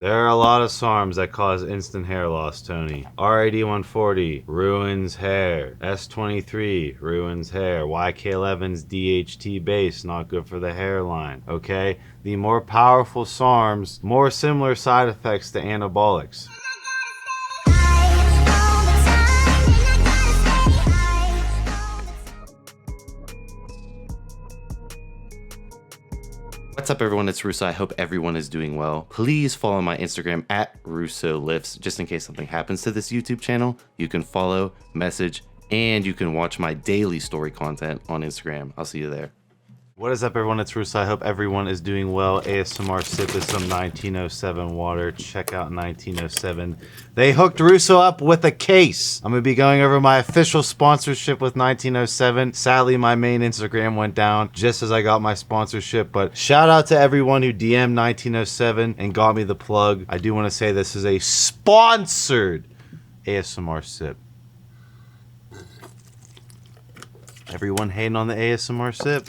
There are a lot of SARMs that cause instant hair loss, Tony. RAD140 ruins hair. S23 ruins hair. YK11's DHT base, not good for the hairline. Okay? The more powerful SARMs, more similar side effects to anabolics. What's up, everyone? It's Russo. I hope everyone is doing well. Please follow my Instagram at Russo Lifts, just in case something happens to this YouTube channel. You can follow, message, and you can watch my daily story content on Instagram. I'll see you there. What is up, everyone? It's Russo. I hope everyone is doing well. ASMR sip is some 1907 water. Check out 1907. They hooked Russo up with a case. I'm going to be going over my official sponsorship with 1907. Sadly, my main Instagram went down just as I got my sponsorship, but shout out to everyone who DM'd 1907 and got me the plug. I do want to say this is a sponsored ASMR sip. Everyone hating on the ASMR sip?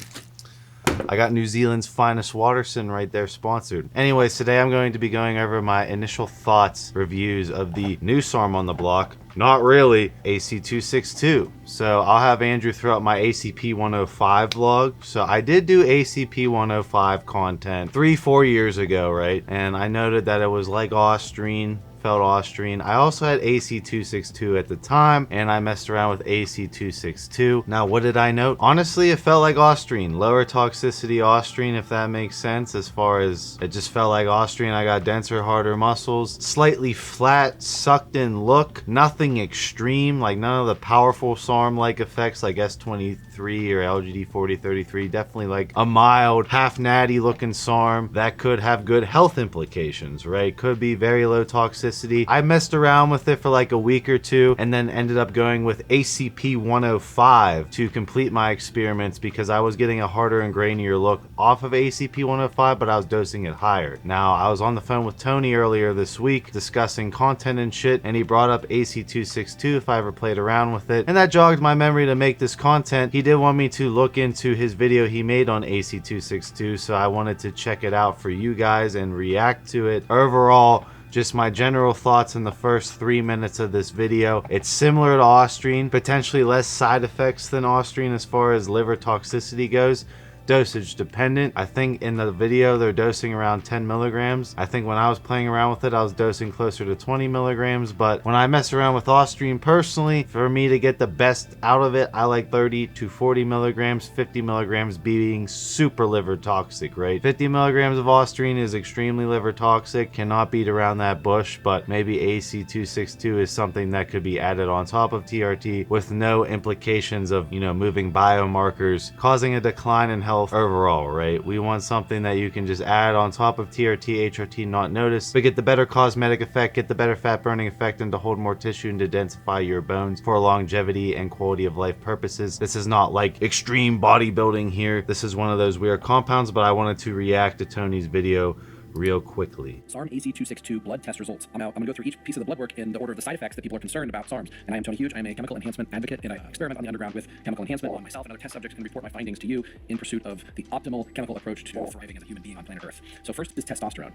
I got New Zealand's finest water sitting right there, sponsored. Anyways, today I'm going to be going over my initial thoughts, reviews of the new SARM on the block. Not really, AC-262. So I'll have Andrew throw up my ACP-105 vlog. So I did do ACP-105 content 3-4 years ago, right? And I noted that it was like Austrian. Felt Austrian. I also had AC-262 at the time, and I messed around with AC-262. Now, what did I note? Honestly, it felt like Austrian. Lower toxicity Austrian, if that makes sense, as far as it just felt like Austrian. I got denser, harder muscles. Slightly flat, sucked in look. Nothing extreme, like none of the powerful SARM-like effects like S23 or LGD-4033. Definitely like a mild, half natty looking SARM that could have good health implications, right? Could be very low toxicity. I messed around with it for like a week or two and then ended up going with ACP-105 to complete my experiments because I was getting a harder and grainier look off of ACP-105, but I was dosing it higher. Now, I was on the phone with Tony earlier this week discussing content and shit, and he brought up AC-262 if I ever played around with it, and that jogged my memory to make this content. He did want me to look into his video he made on AC-262, so I wanted to check it out for you guys and react to it. Overall, just my general thoughts in the first 3 minutes of this video. It's similar to Austrian, potentially less side effects than Austrian as far as liver toxicity goes. Dosage dependent. I think in the video they're dosing around 10 milligrams. I think when I was playing around with it, I was dosing closer to 20 milligrams. But when I mess around with Austrian personally, for me to get the best out of it, I like 30 to 40 milligrams, 50 milligrams being super liver toxic, right? 50 milligrams of Austrian is extremely liver toxic, cannot beat around that bush, but maybe AC-262 is something that could be added on top of TRT with no implications of, moving biomarkers, causing a decline in health overall, right? We want something that you can just add on top of TRT, HRT, not notice, but get the better cosmetic effect, get the better fat burning effect, and to hold more tissue and to densify your bones for longevity and quality of life purposes. This is not like extreme bodybuilding here. This is one of those weird compounds, but I wanted to react to Tony's video real quickly. SARM AC-262 blood test results. I'm going to go through each piece of the blood work in the order of the side effects that people are concerned about SARMs. And I am Tony Huge. I am a chemical enhancement advocate, and I experiment on the underground with chemical enhancement. Myself and other test subjects can report my findings to you in pursuit of the optimal chemical approach to thriving as a human being on planet Earth. So first is testosterone.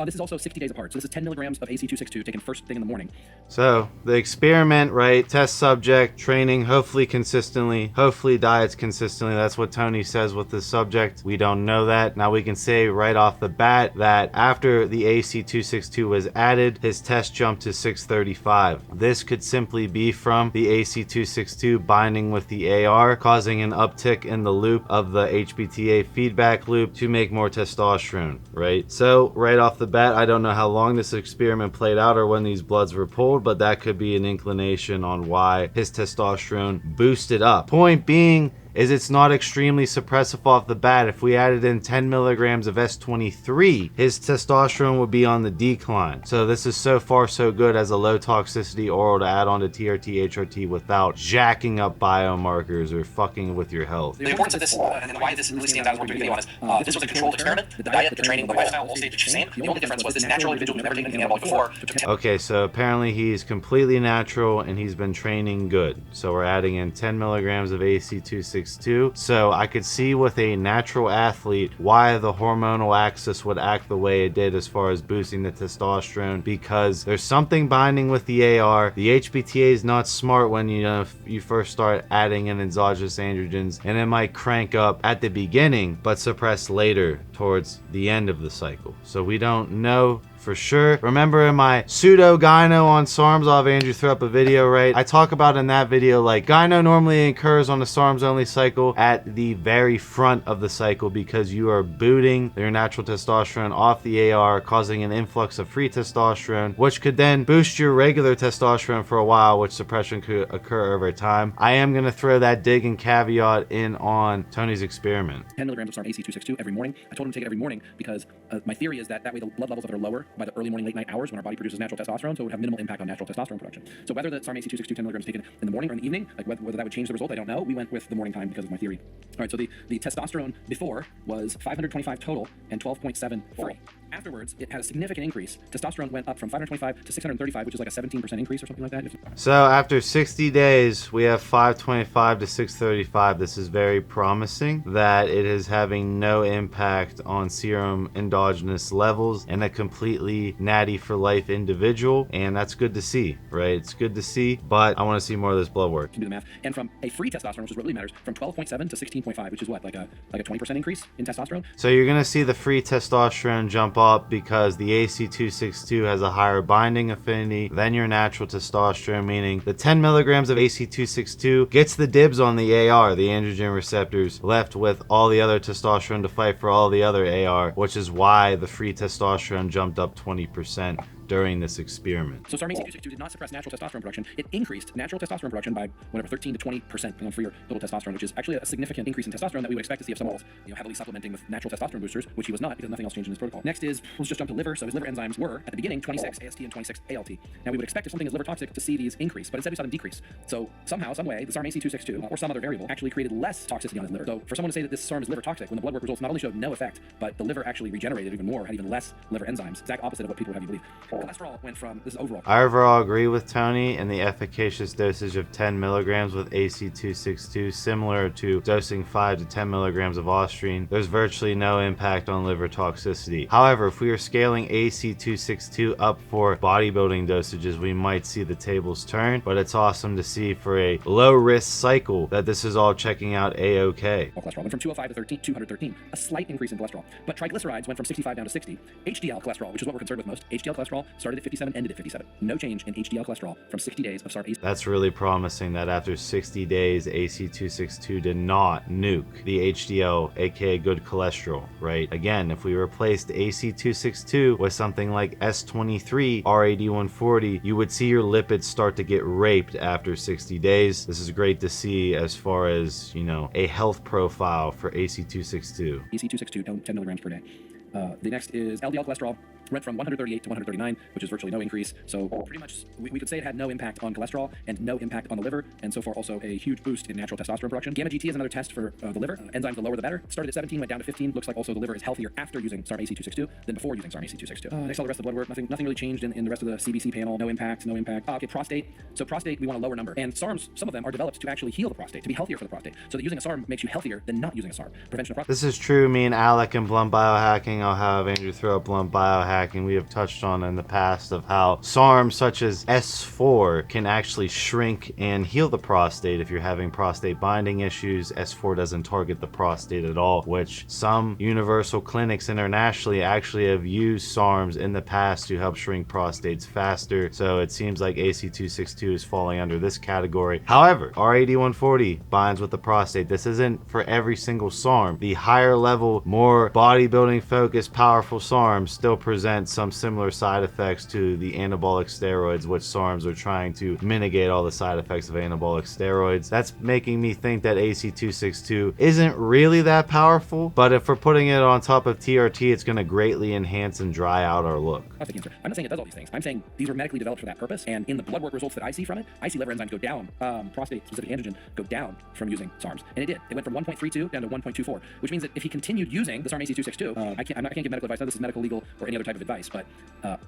This is also 60 days apart. So this is 10 milligrams of AC-262 taken first thing in the morning. So the experiment, right? Test subject, training, hopefully consistently, hopefully diets consistently. That's what Tony says with the subject. We don't know that. Now we can say right off the bat that after the AC-262 was added, his test jumped to 635. This could simply be from the AC-262 binding with the AR, causing an uptick in the loop of the HBTA feedback loop to make more testosterone, right? So right off the bat, I don't know how long this experiment played out or when these bloods were pulled, but that could be an inclination on why his testosterone boosted up. Point being, is it's not extremely suppressive off the bat. If we added in 10 milligrams of S23, his testosterone would be on the decline. So this is so far so good as a low toxicity oral to add on to TRT, HRT without jacking up biomarkers or fucking with your health. The importance of this and why this really stands out as we're doing a video on is this was a controlled experiment. The diet, the training, the lifestyle all stayed the same. The only difference was this natural individual who never taken anything anabolic before. Okay, so apparently he's completely natural and he's been training good. So we're adding in 10 milligrams of AC-262 AC-262. So I could see with a natural athlete why the hormonal axis would act the way it did as far as boosting the testosterone, because there's something binding with the AR. The HPTA is not smart when you first start adding in exogenous androgens, and it might crank up at the beginning but suppress later towards the end of the cycle. So we don't know for sure. Remember in my pseudo gyno on SARMs, I'll have Andrew throw up a video, right? I talk about in that video, like, gyno normally occurs on the SARMs only cycle at the very front of the cycle, because you are booting your natural testosterone off the AR, causing an influx of free testosterone, which could then boost your regular testosterone for a while, which suppression could occur over time. I am going to throw that dig and caveat in on Tony's experiment. 10 milligrams of SARM AC-262 every morning. I told him to take it every morning because my theory is that way the blood levels of it are lower by the early morning, late night hours when our body produces natural testosterone, so it would have minimal impact on natural testosterone production. So whether the SARM AC-262 10 milligrams taken in the morning or in the evening, like whether that would change the result, I don't know. We went with the morning time because of my theory. All right, so the testosterone before was 525 total and 12.7 free. Afterwards, it had a significant increase. Testosterone went up from 525 to 635, which is like a 17% increase or something like that. So after 60 days, we have 525 to 635. This is very promising that it is having no impact on serum endogenous levels in a completely natty for life individual. And that's good to see, right? It's good to see, but I want to see more of this blood work. Do the math. And from a free testosterone, which is what really matters, from 12.7 to 16.5, which is what, like a 20% increase in testosterone? So you're going to see the free testosterone jump up because the AC-262 has a higher binding affinity than your natural testosterone, meaning the 10 milligrams of AC-262 gets the dibs on the AR, the androgen receptors, left with all the other testosterone to fight for all the other AR, which is why the free testosterone jumped up 20% during this experiment. So SARM AC-262 did not suppress natural testosterone production. It increased natural testosterone production by whatever 13 to 20% for your total testosterone, which is actually a significant increase in testosterone that we would expect to see if someone was heavily supplementing with natural testosterone boosters, which he was not because nothing else changed in his protocol. Next is, let's just jump to liver. So his liver enzymes were at the beginning 26 AST and 26 ALT. Now we would expect if something is liver toxic to see these increase, but instead we saw them decrease. So somehow, some way, the SARM AC-262 or some other variable actually created less toxicity on his liver. So for someone to say that this SARM is liver toxic when the blood work results not only showed no effect, but the liver actually regenerated even more, had even less liver enzymes. Exact opposite of what people would have you believe. Cholesterol went from, this is overall. I overall agree with Tony in the efficacious dosage of 10 milligrams with AC-262, similar to dosing 5 to 10 milligrams of ostrine. There's virtually no impact on liver toxicity. However, if we are scaling AC-262 up for bodybuilding dosages, we might see the tables turn, but it's awesome to see for a low risk cycle that this is all checking out a-okay. Cholesterol went from 205 to 213, a slight increase in cholesterol. But triglycerides went from 65 down to 60. HDL cholesterol, which is what we're concerned with most, HDL cholesterol started at 57, ended at 57. No change in HDL cholesterol from 60 days of SARM AC. That's really promising that after 60 days, AC-262 did not nuke the HDL, aka good cholesterol, right? Again, if we replaced AC-262 with something like S23, RAD140, you would see your lipids start to get raped after 60 days. This is great to see as far as, a health profile for AC-262. AC-262, 10 milligrams per day. The next is LDL cholesterol. Went from 138 to 139, which is virtually no increase. So pretty much we could say it had no impact on cholesterol and no impact on the liver, and so far also a huge boost in natural testosterone production. Gamma GT is another test for the liver. Enzymes, the lower the better. Started at 17, went down to 15. Looks like also the liver is healthier after using SARM AC-262 than before using SARM AC-262. Next, all the rest of the blood work. Nothing really changed in the rest of the CBC panel. No impact. Okay, prostate. So prostate, we want a lower number. And SARMs, some of them are developed to actually heal the prostate, to be healthier for the prostate. So that using a SARM makes you healthier than not using a SARM. Prevention of prostate. This is true. Me and Alec and Blunt Biohacking. I'll have Andrew throw up Blunt Biohacking. We have touched on in the past of how SARMs such as S4 can actually shrink and heal the prostate if you're having prostate binding issues. S4 doesn't target the prostate at all, which some universal clinics internationally actually have used SARMs in the past to help shrink prostates faster. So it seems like AC-262 is falling under this category. However, RAD140 binds with the prostate. This isn't for every single SARM. The higher level, more bodybuilding focused, powerful SARMs still present some similar side effects to the anabolic steroids, which SARMs are trying to mitigate all the side effects of anabolic steroids. That's making me think that AC-262 isn't really that powerful, but if we're putting it on top of TRT, it's going to greatly enhance and dry out our look. Prostate cancer. I'm not saying it does all these things. I'm saying these were medically developed for that purpose, and in the blood work results that I see from it, I see liver enzymes go down, prostate-specific antigen go down from using SARMs, and it did. It went from 1.32 down to 1.24, which means that if he continued using the SARM AC-262, I can't give medical advice. Now this is medical, legal, or any other type type of advice, but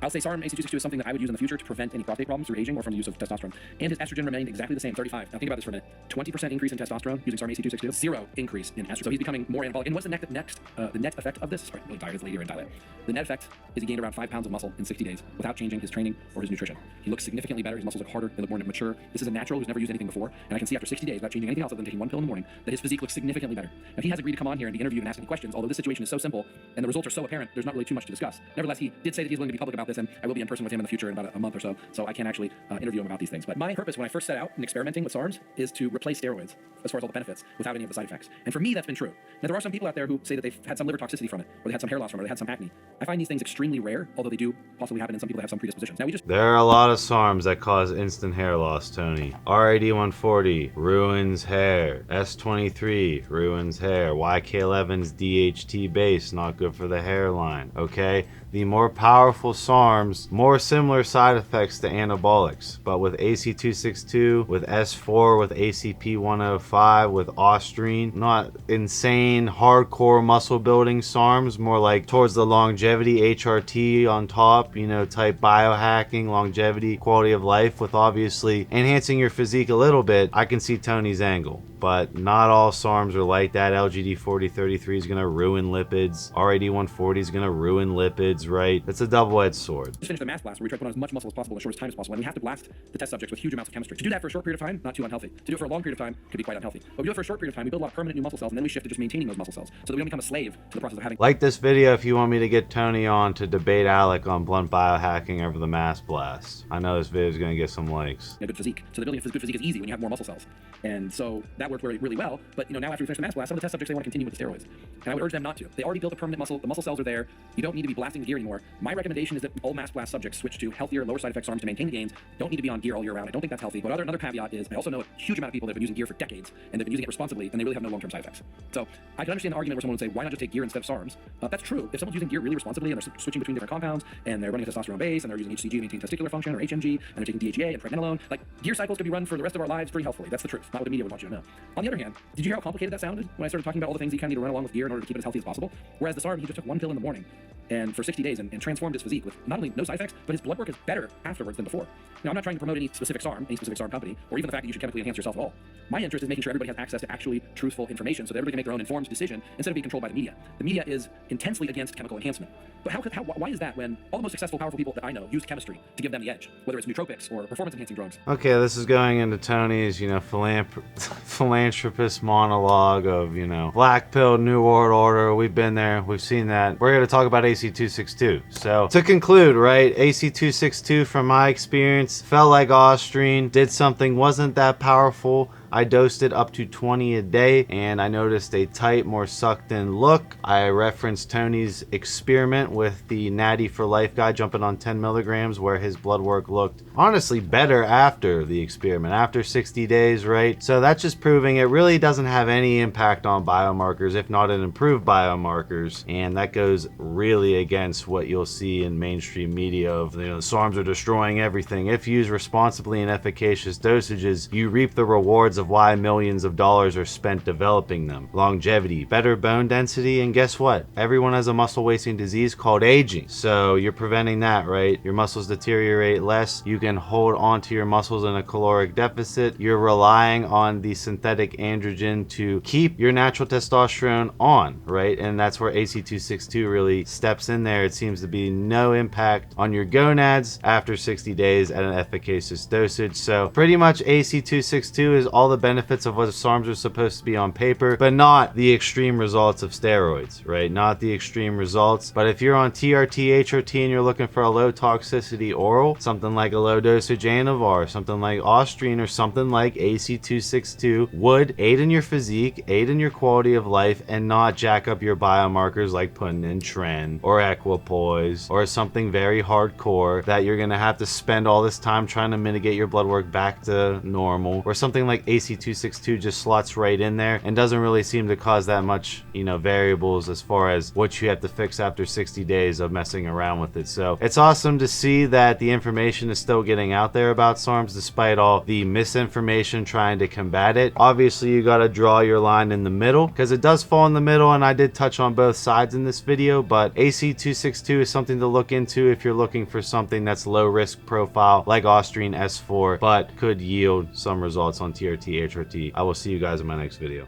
I'll say SARM AC-262 is something that I would use in the future to prevent any prostate problems through aging or from the use of testosterone. And his estrogen remained exactly the same, 35. Now think about this for a minute. 20% increase in testosterone using SARM AC-262, 0 increase in estrogen. So he's becoming more anabolic. And what's the net effect of this? Sorry, really tired as lady here in Thailand. The net effect is he gained around 5 pounds of muscle in 60 days without changing his training or his nutrition. He looks significantly better. His muscles look harder. They look more mature. This is a natural who's never used anything before. And I can see after 60 days, without changing anything else other than taking one pill in the morning, that his physique looks significantly better. Now, he has agreed to come on here and be interviewed and ask any questions, although this situation is so simple and the results are so apparent, there's not really too much to discuss. Nevertheless, he did say that he's willing to be public about this, and I will be in person with him in the future in about a month or so, so I can actually interview him about these things. But my purpose when I first set out in experimenting with SARMs is to replace steroids, as far as all the benefits, without any of the side effects. And for me, that's been true. Now, there are some people out there who say that they've had some liver toxicity from it, or they had some hair loss from it, or they had some acne. I find these things extremely rare, although they do possibly happen in some people that have some predispositions. Now, There are a lot of SARMs that cause instant hair loss, Tony. RAD140 ruins hair. S23 ruins hair. YK11's DHT base, not good for the hairline. Okay? The more powerful SARMs, more similar side effects to anabolics. But with AC-262, with S4, with ACP-105, with Ostrine, not insane, hardcore muscle building SARMs, more like towards the longevity, HRT on top, you know, type biohacking, longevity, quality of life, with obviously enhancing your physique a little bit. I can see Tony's angle. But not all SARMs are like that. LGD-4033 is going to ruin lipids. RAD-140 is going to ruin lipids, right? It's a double-edged sword. Just finish the mass blast where we try to put on as much muscle as possible in the shortest time as possible. And we have to blast the test subjects with huge amounts of chemistry. To do that for a short period of time, not too unhealthy. To do it for a long period of time could be quite unhealthy. But we do it for a short period of time, we build a lot of permanent new muscle cells, and then we shift to just maintaining those muscle cells so that we don't become a slave to the process of having. Like this video if you want me to get Tony on to debate Alec on blunt biohacking over the mass blast. I know this video is going to get some likes. A good physique. So the building of good physique is easy when you have more muscle cells. And so that worked really, really well. But you know, now after we finish the mass blast, some of the test subjects, they want to continue with the steroids. And I would urge them not to. They already built a permanent muscle. The muscle cells are there. You don't need to be blasting the gear anymore. My recommendation is that all mass blast subjects switch to healthier, lower side effect SARMs to maintain the gains. Don't need to be on gear all year round. I don't think that's healthy. But another caveat is I also know a huge amount of people that have been using gear for decades and they've been using it responsibly and they really have no long-term side effects. So I can understand the argument where someone would say, why not just take gear instead of SARMs? That's true. If someone's using gear really responsibly and they're switching between different compounds and they're running a testosterone base and they're using HCG to maintain testicular function or HMG and they're taking DHEA and pregnenolone, like gear cycles could be run for the rest of our lives pretty healthfully. That's the truth. Not what the media would want you to know. On the other hand, did you hear how complicated that sounded when I started talking about all the things you kind of need to run along with gear in order to keep it as healthy as possible? Whereas the SARM, he just took one pill in the morning and for 60 days and transformed his physique with not only no side effects, but his blood work is better afterwards than before. Now, I'm not trying to promote any specific SARM company, or even the fact that you should chemically enhance yourself at all. My interest is making sure everybody has access to actually truthful information so that everybody can make their own informed decision instead of being controlled by the media. The media is intensely against chemical enhancement. But why is that when all the most successful, powerful people that I know use chemistry to give them the edge, whether it's nootropics or performance-enhancing drugs? Okay, this is going into Tony's, you know, philanthropist monologue of, you know, black pill, new world order. We've been there. We've seen that. We're here to talk about AC-262. So to conclude, right, AC-262 from my experience felt like Ostrine, did something, wasn't that powerful. I dosed it up to 20 a day and I noticed a tight, more sucked in look. I referenced Tony's experiment with the Natty for Life guy jumping on 10 milligrams where his blood work looked honestly better after the experiment, after 60 days, right? So that's just proving it really doesn't have any impact on biomarkers, if not an improved biomarkers. And that goes really against what you'll see in mainstream media of, you know, the SARMs are destroying everything. If used responsibly in efficacious dosages, you reap the rewards of why millions of dollars are spent developing them. Longevity, better bone density, and guess what? Everyone has a muscle wasting disease called aging. So you're preventing that, right? Your muscles deteriorate less. You can hold onto your muscles in a caloric deficit. You're relying on the synthetic androgen to keep your natural testosterone on, right? And that's where AC-262 really steps in there. It seems to be no impact on your gonads after 60 days at an efficacious dosage. So pretty much AC-262 is all the benefits of what SARMs are supposed to be on paper, but not the extreme results of steroids, right? Not the extreme results. But if you're on TRT, HRT, and you're looking for a low toxicity oral, something like a low dosage Anavar, something like Ostrine, or something like AC-262 would aid in your physique, aid in your quality of life, and not jack up your biomarkers like putting in Tren or Equipoise or something very hardcore that you're gonna have to spend all this time trying to mitigate your blood work back to normal, or something like AC AC-262 just slots right in there and doesn't really seem to cause that much, you know, variables as far as what you have to fix after 60 days of messing around with it. So it's awesome to see that the information is still getting out there about SARMs despite all the misinformation trying to combat it. Obviously, you got to draw your line in the middle because it does fall in the middle, and I did touch on both sides in this video, but AC-262 is something to look into if you're looking for something that's low risk profile like Austrian S4 but could yield some results on TRT, HRT. I will see you guys in my next video.